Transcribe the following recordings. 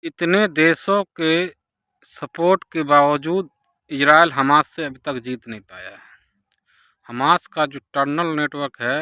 इतने देशों के सपोर्ट के बावजूद इजराइल हमास से अभी तक जीत नहीं पाया है। हमास का जो टर्नल नेटवर्क है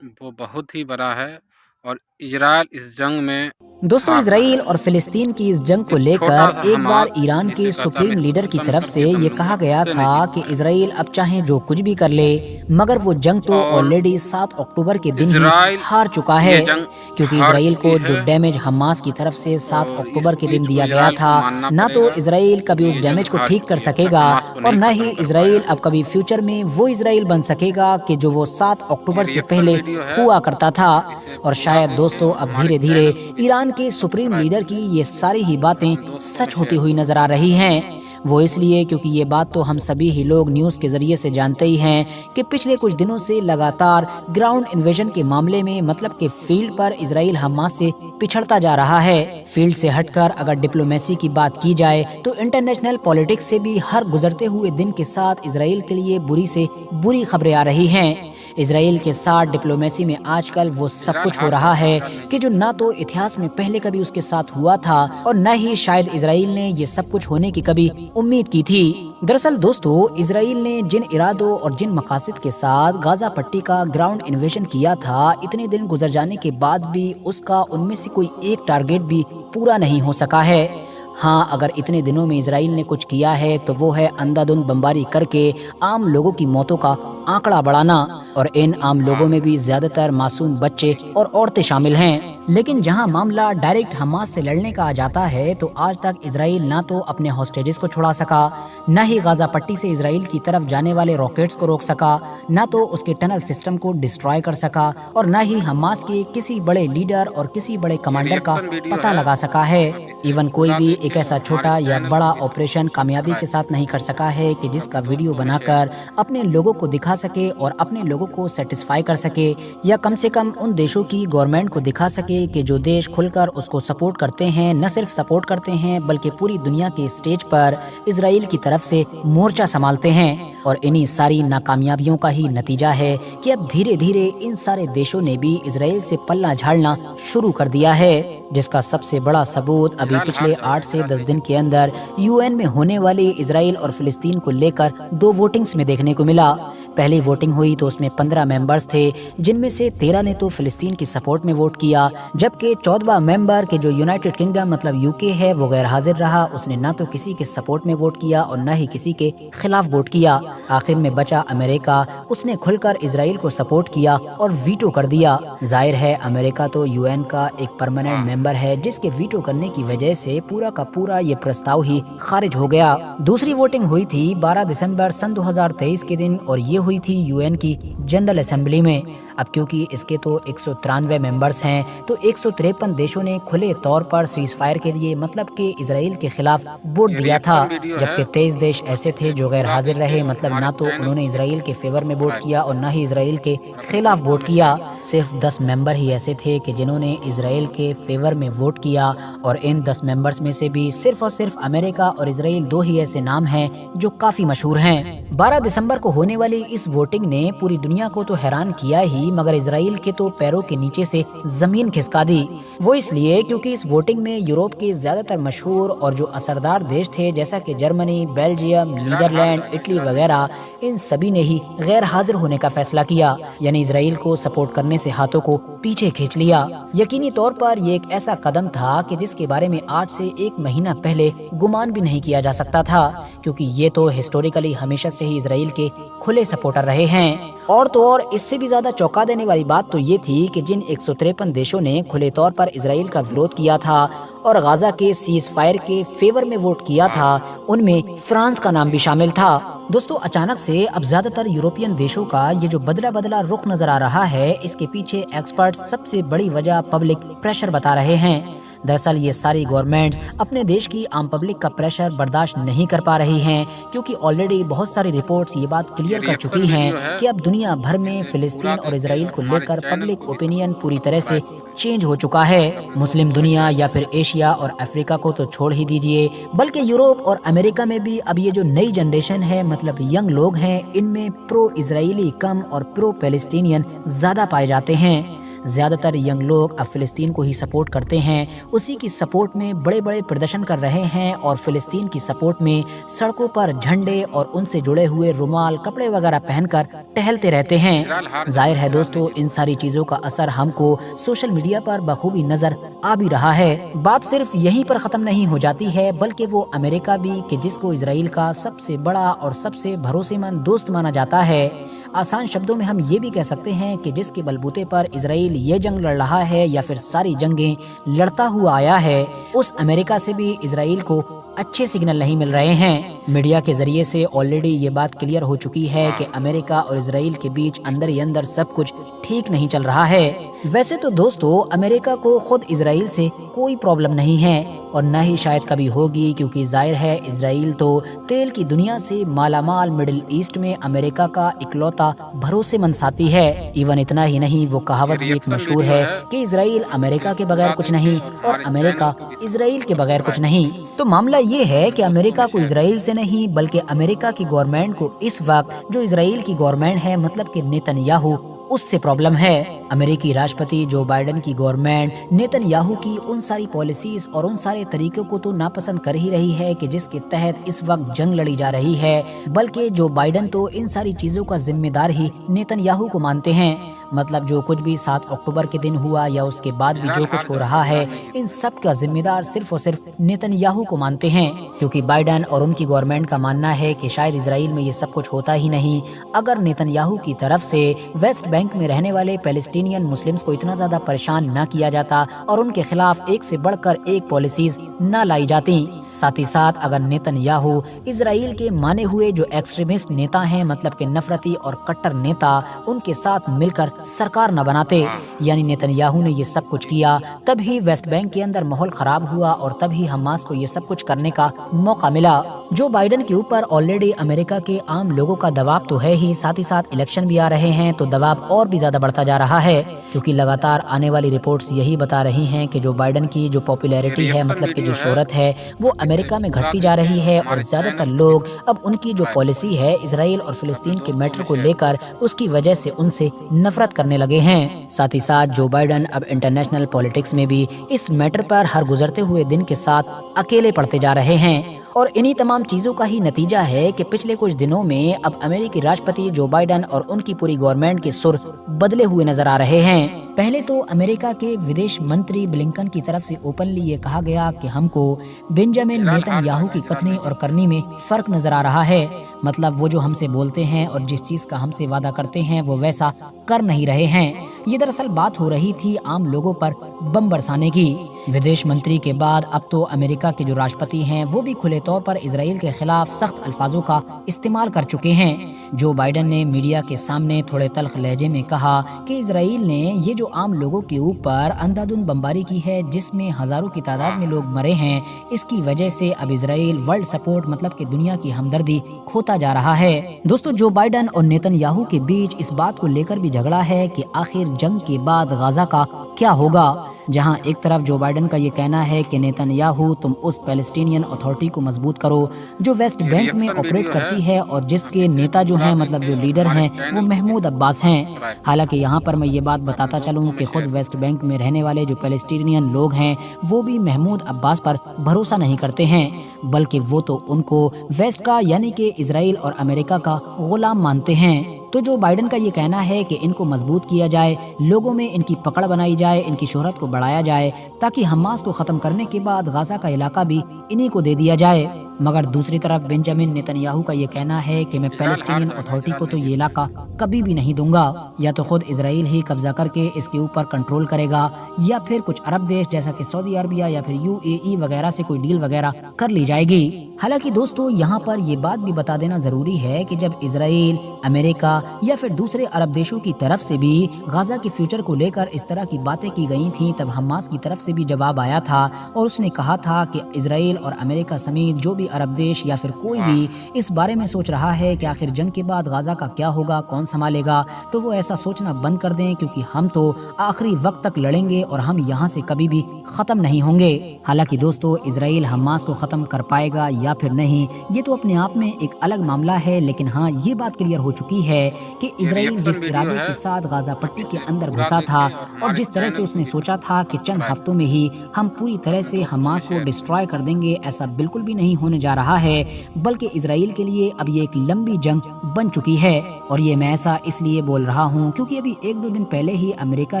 वो बहुत ही बड़ा है और इजराइल इस जंग में दोस्तों, हार रहा इजराइल है। और फिलिस्तीन की इस जंग को एक लेकर छोटा सा एक बार हमास ईरान के जिसे कहता सुप्रीम मैं लीडर की कम तरफ से करके ये समझूंगा, कहा गया उससे नहीं था जीत कि पाया। इजराइल अब चाहे जो कुछ भी कर ले, मगर वो जंग तो और ऑलरेडी 7 अक्टूबर के दिन ही इजराइल हार चुका ये है, जंग क्योंकि हार इजराइल चुकी को जो है डैमेज हमास की तरफ से 7 और इस अक्टूबर के दिन चीज को दिया गया इजराइल को था, मानना ना तो पड़ेगा इजराइल कि कभी उस ये डैमेज जंग को हार ठीक कर चुकी है, सकेगा हमास को और नहीं न खत्म ही कर इजराइल पाया। अब कभी फ्यूचर में वो इजराइल बन सकेगा कि जो वो 7 ये अक्टूबर से रिएक्शन पहले वीडियो है, हुआ करता था। इसे और पूरा शायद देख के दोस्तों अब हमारे धीरे धीरे चैनल को भी ईरान के सुप्रीम सब्सक्राइब लीडर की कीजिए ये सारी ही और बातें अपने दोस्तों में सच होती शेयर हुई नजर आ रही हैं। वो इसलिए क्योंकि ये बात तो हम सभी ही लोग न्यूज़ के ज़रिए से जानते ही हैं कि पिछले कुछ दिनों से लगातार ग्राउंड इन्वेजन के मामले में, मतलब कि फील्ड पर इजराइल हमास से पिछड़ता जा रहा है। फील्ड से हटकर अगर डिप्लोमेसी की बात की जाए तो इंटरनेशनल पॉलिटिक्स से भी हर गुजरते हुए दिन के साथ इजराइल के लिए बुरी से बुरी खबरें आ रही हैं। इजराइल के साथ डिप्लोमेसी में आजकल वो सब इजराइल कुछ हो हार रहा जाएगा, है ऐसा नहीं कि जो ना तो इतिहास में पहले कभी उसके साथ हुआ था और न ही शायद इजराइल ने ये सब कुछ होने की कभी उम्मीद की थी। दरअसल दोस्तों, इजराइल ने जिन इरादों और जिन मकासद के साथ गाजा पट्टी का ग्राउंड इन्वेजन किया था, इतने दिन गुजर जाने के बाद भी उसका उनमें से कोई एक टारगेट भी पूरा नहीं हो सका है। हाँ, अगर इतने दिनों में इजराइल ने कुछ किया है तो वो है अंधाधुंध बमबारी करके आम लोगों की मौतों का आंकड़ा बढ़ाना, और इन आम लोगों में भी ज्यादातर मासूम बच्चे और औरतें शामिल हैं। लेकिन जहां मामला डायरेक्ट हमास से लड़ने का आ जाता है तो आज तक इजराइल ना तो अपने हॉस्टेजेस को छुड़ा सका, न ही गाजा पट्टी से इजराइल की तरफ जाने वाले रॉकेट्स को रोक सका, न तो उसके टनल सिस्टम को डिस्ट्रॉय कर सका, और न ही हमास के किसी बड़े लीडर और किसी बड़े ये कमांडर का रिएक्शन वीडियो पता है, लगा सका है। इसे इवन कोई पूरा भी देख एक के ऐसा हमारे छोटा या चैनल बड़ा को भी ऑपरेशन कामयाबी के सब्सक्राइब साथ नहीं कर सका है कि और जिसका अपने वीडियो दोस्तों में शेयर बनाकर अपने लोगों को दिखा सके और अपने लोगों को सेटिस्फाई कर सके, या कम से कम उन देशों की गवर्नमेंट को दिखा सके कि जो देश खुलकर उसको सपोर्ट करते हैं, न सिर्फ सपोर्ट करते हैं बल्कि पूरी दुनिया के स्टेज पर इजराइल की तरफ से मोर्चा संभालते हैं। और इन्हीं सारी नाकामयाबियों का ही नतीजा है कि अब धीरे धीरे इन सारे देशों ने भी इजराइल से पल्ला झाड़ना शुरू कर दिया है, जिसका सबसे बड़ा सबूत अभी इजराइल हार पिछले 8 जाएगा, से ऐसा 10 नहीं दिन के अंदर यूएन में होने वाली इजराइल और फिलिस्तीन को लेकर 2 वोटिंग्स में देखने को मिला। पहली वोटिंग हुई तो उसमें 15 मेंबर्स थे, जिनमें से 13 ने तो फिलिस्तीन की सपोर्ट में वोट किया, जबकि 14वां मेंबर के जो यूनाइटेड किंगडम मतलब यूके है वो गैर हाजिर रहा। उसने ना तो किसी के सपोर्ट में वोट किया और न ही किसी के खिलाफ वोट किया। आखिर में बचा अमेरिका, उसने खुलकर इजराइल को सपोर्ट किया और वीटो कर दिया। जाहिर है अमेरिका तो यूएन का एक परमानेंट मेंबर है, जिसके वीटो करने की वजह से पूरा का पूरा ये प्रस्ताव ही खारिज हो गया। दूसरी वोटिंग हुई थी 12 दिसंबर सन 2023 के दिन, और ये हुई थी यूएन की जनरल असेंबली में। अब क्योंकि इसके तो 193 मेंबर्स हैं तो 153 देशों ने खुले तौर पर सीज फायर के लिए मतलब कि इजराइल के खिलाफ वोट ये दिया था, रिएक्शन वीडियो है, जबकि 23 देश ऐसे थे इसे जो गैर पूरा हाजिर देख के रहे, मतलब हमारे ना तो चैनल उन्होंने को इजराइल के फेवर में वोट सब्सक्राइब किया और ना ही इजराइल के और अपने खिलाफ दोस्तों वोट में किया। शेयर सिर्फ 10 मेंबर ही ऐसे थे कि जिन्होंने इजराइल के फेवर में वोट किया, और इन 10 मेंबर्स में से भी सिर्फ और सिर्फ अमेरिका और इजराइल 2 ही ऐसे नाम हैं जो काफी मशहूर हैं। 12 दिसंबर को होने वाली इस वोटिंग ने पूरी दुनिया को तो हैरान किया ही, मगर इजराइल के तो पैरों के नीचे से जमीन खिसका दी। वो इसलिए क्योंकि इस वोटिंग में यूरोप के ज्यादातर मशहूर और जो असरदार देश थे, जैसा कि जर्मनी, बेल्जियम, इजराइल हार नीदरलैंड, जाएगा, इटली ऐसा नहीं वगैरह, इन सभी ने ही गैर हाजिर होने का फैसला किया, यानी इजराइल को सपोर्ट करने से हाथों को पीछे खींच लिया। यकीनी तौर पर ये एक ऐसा कदम था कि जिसके बारे में आज से 1 महीना पहले गुमान भी नहीं किया जा सकता था, क्योंकि ये तो हिस्टोरिकली हमेशा से ही इजराइल के खुले सपोर्टर रहे हैं। और तो और इससे भी ज्यादा चौंका देने वाली बात तो ये थी कि जिन 153 देशों ने खुले तौर पर इजराइल का विरोध किया था और गाजा के सीज फायर के फेवर में वोट किया था, उनमें फ्रांस का नाम भी शामिल था। दोस्तों, अचानक से अब ज्यादातर यूरोपियन देशों का ये जो बदला बदला रुख नजर आ रहा है, इसके पीछे एक्सपर्ट सबसे बड़ी वजह पब्लिक प्रेशर बता रहे हैं। दरअसल ये सारी गवर्नमेंट्स अपने देश की आम पब्लिक का प्रेशर बर्दाश्त नहीं कर पा रही हैं, क्योंकि ऑलरेडी बहुत सारी रिपोर्ट्स ये बात क्लियर कर रिएक्शन चुकी वीडियो हैं है, कि अब दुनिया भर में इसे फिलिस्तीन पूरा और देख के इजराइल को हमारे लेकर चैनल पब्लिक को भी ओपिनियन पूरी तरह से सब्सक्राइब कीजिए चेंज हो चुका है। और अपने मुस्लिम दोस्तों में दुनिया शेयर या फिर एशिया और अफ्रीका को तो छोड़ ही दीजिए, बल्कि यूरोप और अमेरिका में भी अब ये जो नई जनरेशन है, मतलब यंग लोग हैं, इनमें प्रो इजराइली कम और प्रो पैलेस्टीनियन ज्यादा पाए जाते हैं। زیادہ تر ینگ لوگ اب فلسطین کو ہی سپورٹ کرتے ہیں، اسی کی سپورٹ میں بڑے بڑے پردرشن کر رہے ہیں اور فلسطین کی سپورٹ میں سڑکوں پر جھنڈے اور ان سے جڑے ہوئے رومال کپڑے وغیرہ پہن کر ٹہلتے رہتے ہیں۔ ظاہر ہے دوستو، ان ساری چیزوں کا اثر ہم کو سوشل میڈیا پر بخوبی نظر آ بھی رہا ہے۔ بات صرف یہیں پر ختم نہیں ہو جاتی ہے، بلکہ وہ امریکہ بھی کہ جس کو اسرائیل کا سب سے بڑا اور سب سے بھروسے مند دوست مانا جاتا ہے، آسان شبدوں میں ہم یہ بھی کہہ سکتے ہیں کہ جس کے بلبوتے پر اسرائیل یہ جنگ لڑ رہا ہے یا پھر ساری جنگیں لڑتا ہوا آیا ہے، اس امریکہ سے بھی اسرائیل کو اچھے سگنل نہیں مل رہے ہیں۔ میڈیا کے ذریعے سے آلریڈی یہ بات کلیئر ہو چکی ہے کہ امریکہ اور اسرائیل کے بیچ اندر ہی اندر سب کچھ ٹھیک نہیں چل رہا ہے۔ ویسے تو دوستو، امریکہ کو خود اسرائیل سے کوئی پرابلم نہیں ہے اور نہ ہی شاید کبھی ہوگی، کیونکہ ظاہر ہے اسرائیل تو تیل کی دنیا سے مالا مال مڈل ایسٹ میں امریکہ کا اکلوتا بھروسے مند ساتھی ہے۔ ایون اتنا ہی نہیں، وہ کہاوت بھی ایک مشہور ہے کہ اسرائیل امریکہ کے بغیر کچھ نہیں اور امریکہ اسرائیل کے بغیر کچھ نہیں۔ تو معاملہ یہ ہے کہ امریکہ کو اسرائیل سے نہیں بلکہ امریکہ کی گورنمنٹ کو اس وقت جو اسرائیل کی گورنمنٹ ہے، مطلب کہ نیتن یاہو، اس سے پرابلم ہے۔ امریکی راشٹرپتی جو بائیڈن کی گورنمنٹ نیتن یاہو کی ان ساری پالیسیز اور ان سارے طریقوں کو تو ناپسند کر ہی رہی ہے کہ جس کے تحت اس وقت جنگ لڑی جا رہی ہے، بلکہ جو بائیڈن تو ان ساری چیزوں کا ذمہ دار ہی نیتن یاہو کو مانتے ہیں۔ مطلب جو کچھ بھی 7 اکتوبر کے دن ہوا یا اس کے بعد بھی جو کچھ ہو رہا ہے، ان سب کا ذمہ دار صرف اور صرف نیتن یاہو کو مانتے ہیں، کیونکہ بائیڈن اور ان کی گورنمنٹ کا ماننا ہے کہ شاید اسرائیل میں یہ سب کچھ ہوتا ہی نہیں اگر نیتن یاہو کی طرف سے ویسٹ بینک میں رہنے والے پیلسٹینین مسلمز کو اتنا زیادہ پریشان نہ کیا جاتا اور ان کے خلاف ایک سے بڑھ کر ایک پالیسیز نہ لائی جاتی۔ ساتھ ہی ساتھ اگر نیتن یاہو اسرائیل کے مانے ہوئے جو ایکسٹریمسٹ نیتا ہیں، مطلب کہ نفرتی اور کٹر نیتا، ان کے ساتھ مل کر سرکار نہ بناتے، یعنی نیتن یاہو نے یہ سب کچھ کیا، تب ہی ویسٹ بینک کے اندر ماحول خراب ہوا اور تب ہی حماس کو یہ سب کچھ کرنے کا موقع ملا۔ جو بائیڈن کے اوپر آلریڈی امریکہ کے عام لوگوں کا دباؤ تو ہے ہی، ساتھ ہی ساتھ الیکشن بھی آ رہے ہیں تو دباؤ اور بھی زیادہ بڑھتا جا رہا ہے، کیونکہ لگاتار آنے والی رپورٹس یہی بتا رہی ہیں کہ جو بائیڈن کی جو پاپولیرٹی ہے، مطلب کہ جو شہرت ہے، وہ امریکہ میں گھٹتی جا رہی ہے اور زیادہ تر لوگ اب ان کی جو پالیسی ہے اسرائیل اور فلسطین کے میٹر کو لے کر اس کی وجہ سے ان سے نفرت کرنے لگے ہیں۔ ساتھ ہی ساتھ جو بائیڈن اب انٹرنیشنل پالیٹکس میں بھی اس میٹر پر ہر گزرتے ہوئے دن کے ساتھ اکیلے پڑتے جا رہے ہیں، اور انہی تمام چیزوں کا ہی نتیجہ ہے کہ پچھلے کچھ دنوں میں اب امریکی راشٹرپتی جو بائیڈن اور ان کی پوری گورنمنٹ کے سر بدلے ہوئے نظر آ رہے ہیں۔ پہلے تو امریکہ کے ودیش منتری بلنکن کی طرف سے اوپنلی یہ کہا گیا کہ ہم کو بنجامن نیتن یاہو کی کتھنی اور کرنی میں فرق نظر آ رہا ہے، مطلب وہ جو ہم سے بولتے ہیں اور جس چیز کا ہم سے وعدہ کرتے ہیں وہ ویسا کر نہیں رہے ہیں۔ یہ دراصل بات ہو رہی تھی عام لوگوں پر بم برسانے کی۔ ودیش منتری کے بعد اب تو امریکہ کے جو راشٹرپتی ہیں وہ بھی کھلے طور پر اسرائیل کے خلاف سخت الفاظوں کا استعمال کر چکے ہیں۔ جو بائیڈن نے میڈیا کے سامنے تھوڑے تلخ لہجے میں کہا کہ اسرائیل نے یہ جو عام لوگوں کے اوپر اندھادھند بمباری کی ہے جس میں ہزاروں کی تعداد میں لوگ مرے ہیں، اس کی وجہ سے اب اسرائیل ورلڈ سپورٹ مطلب کہ دنیا کی ہمدردی کھوتا جا رہا ہے۔ دوستو، جو بائیڈن اور نیتن یاہو کے بیچ اس بات کو لے کر بھی جھگڑا ہے کہ آخر جنگ کے بعد غزہ کا کیا ہوگا، جہاں ایک طرف جو بائیڈن کا یہ کہنا ہے کہ نیتن یاہو تم اس پیلسٹینین اتھارٹی کو مضبوط کرو جو ویسٹ بینک میں آپریٹ کرتی ہے اور جس کے نیتا جو ہیں مطلب جو لیڈر ہیں وہ محمود عباس ہیں۔ حالانکہ یہاں پر میں یہ بات بتاتا چلوں کہ خود ویسٹ بینک میں رہنے والے جو پیلسٹینین لوگ ہیں وہ بھی محمود عباس پر بھروسہ نہیں کرتے ہیں، بلکہ وہ تو ان کو ویسٹ کا یعنی کہ اسرائیل اور امریکہ کا غلام مانتے ہیں۔ تو جو بائیڈن کا یہ کہنا ہے کہ ان کو مضبوط کیا جائے، لوگوں میں ان کی پکڑ بنائی جائے، ان کی شہرت کو بڑھایا جائے تاکہ حماس کو ختم کرنے کے بعد غزہ کا علاقہ بھی انہی کو دے دیا جائے، مگر دوسری طرف بنجامن نیتن یاہو کا یہ کہنا ہے کہ میں پیلسٹینین اتھارٹی کو تو یہ علاقہ کبھی بھی نہیں دوں گا، یا تو خود اسرائیل ہی قبضہ کر کے اس کے اوپر کنٹرول کرے گا یا پھر کچھ عرب دیش جیسا کہ سعودی عربیہ یا پھر UAE وغیرہ سے کوئی ڈیل وغیرہ کر لی جائے گی۔ حالانکہ دوستو یہاں پر یہ بات بھی بتا دینا ضروری ہے کہ جب اسرائیل، امریکہ یا پھر دوسرے عرب دیشوں کی طرف سے بھی غزہ کے فیوچر کو لے کر اس طرح کی باتیں کی گئی تھیں، تب حماس کی طرف سے بھی جواب آیا تھا اور اس نے کہا تھا کہ اسرائیل اور امریکہ سمیت جو بھی عرب دیش یا پھر کوئی بھی اس بارے میں سوچ رہا ہے کہ آخر جنگ کے بعد غزہ کا کیا ہوگا، کون سنبھالے گا، تو وہ ایسا سوچنا بند کر دیں، کیونکہ ہم تو آخری وقت تک لڑیں گے اور ہم یہاں سے کبھی بھی ختم نہیں ہوں گے۔ حالانکہ دوستو اسرائیل حماس کو ختم کر پائے گا या फिर नहीं, ये तो अपने आप में एक अलग मामला है, लेकिन हाँ ये बात क्लियर हो चुकी है कि ये इसराइल रिएक्शन जिस वीडियो इरादे है, के साथ गाजा पट्टी के इसे अंदर पूरा घुसा था देखिए और और हमारे जिस तरह से चैनल उसने को सोचा था कि चंद सब्सक्राइब हफ्तों में ही हम पूरी तरह से हमास को शेयर डिस्ट्रॉय कर देंगे, ऐसा बिल्कुल भी नहीं होने जा रहा है, बल्कि इसराइल के लिए अब ये एक लंबी जंग बन चुकी है। और ये मैं ऐसा इसलिए बोल रहा हूँ क्योंकि अभी 1-2 दिन पहले ही अमेरिका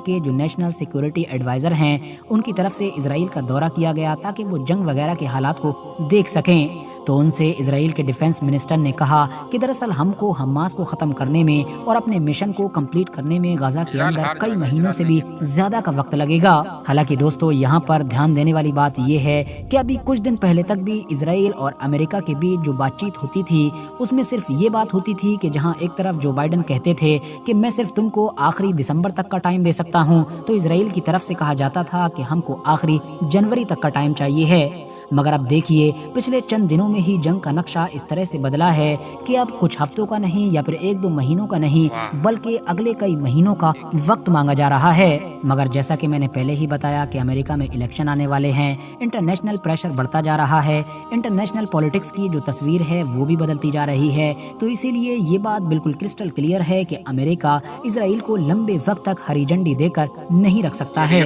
के जो नेशनल सिक्योरिटी एडवाइजर हैं, उनकी तरफ से इसराइल का दौरा किया गया ताकि वो जंग वगैरह के हालात को देख सकें। तो उनसे इसराइल के डिफेंस मिनिस्टर ने कहा कि दरअसल हमको हमास को ख़त्म करने में और अपने मिशन को कंप्लीट करने में गाजा के इजराइल अंदर हार कई जाएगा, महीनों इजराइल से नहीं भी ज़्यादा का वक्त लगेगा। हालांकि दोस्तों यहाँ पर ध्यान देने वाली बात यह है कि अभी कुछ दिन पहले तक भी इसराइल और अमेरिका के बीच जो बातचीत होती थी उसमें सिर्फ ये बात होती थी कि जहाँ एक तरफ जो बाइडन कहते थे कि मैं सिर्फ तुमको आखिरी दिसंबर तक का टाइम दे सकता हूँ, तो इसराइल की तरफ से कहा जाता था कि हमको आखिरी जनवरी तक का टाइम चाहिए है। मगर अब देखिए पिछले चंद दिनों में ही जंग का नक्शा इस तरह से बदला है कि अब कुछ हफ्तों का नहीं या फिर 1-2 महीनों का नहीं, बल्कि अगले कई महीनों का वक्त मांगा जा रहा है। मगर जैसा कि मैंने पहले ही बताया कि अमेरिका में इलेक्शन आने वाले हैं, इंटरनेशनल प्रेशर बढ़ता जा रहा है, इंटरनेशनल पॉलिटिक्स की जो तस्वीर है वो भी बदलती जा रही है, तो इसीलिए ये बात बिल्कुल क्रिस्टल क्लियर है कि अमेरिका इसराइल को लंबे वक्त तक हरी झंडी देकर नहीं रख सकता है।